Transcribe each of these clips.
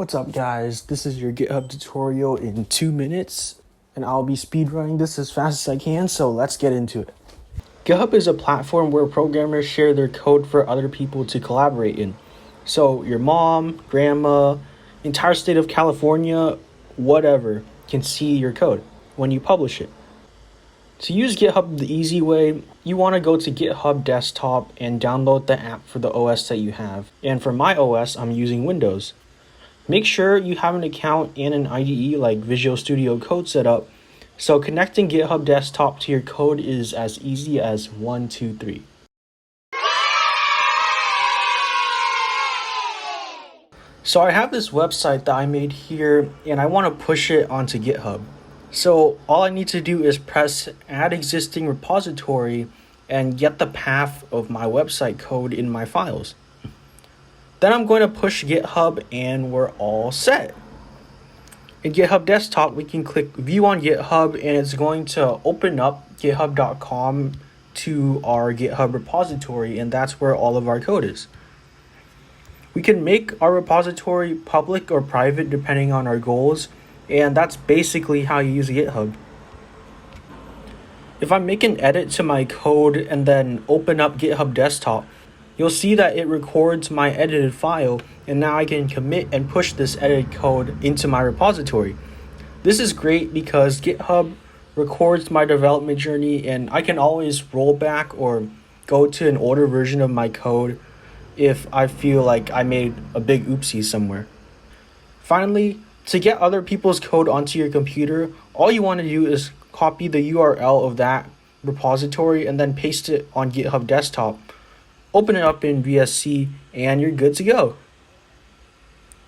What's up guys, this is your GitHub tutorial in 2 minutes and I'll be speedrunning this as fast as I can, so let's get into it. GitHub is a platform where programmers share their code for other people to collaborate in. So your mom, grandma, entire state of California, whatever, can see your code when you publish it. To use GitHub the easy way, you want to go to GitHub Desktop and download the app for the OS that you have. And for my OS, I'm using Windows. Make sure you have an account and an IDE like Visual Studio Code set up, so connecting GitHub Desktop to your code is as easy as 1, 2, 3. So I have this website that I made here and I want to push it onto GitHub. So all I need to do is press Add Existing Repository and get the path of my website code in my files. Then I'm going to push GitHub and we're all set. In GitHub Desktop, we can click View on GitHub and it's going to open up github.com to our GitHub repository, and that's where all of our code is. We can make our repository public or private depending on our goals, and that's basically how you use GitHub. If I make an edit to my code and then open up GitHub Desktop, you'll see that it records my edited file, and now I can commit and push this edited code into my repository. This is great because GitHub records my development journey and I can always roll back or go to an older version of my code if I feel like I made a big oopsie somewhere. Finally, to get other people's code onto your computer, all you want to do is copy the URL of that repository and then paste it on GitHub Desktop. Open it up in VSC and you're good to go.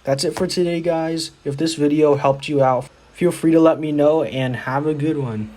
That's it for today, guys. If this video helped you out, feel free to let me know and have a good one.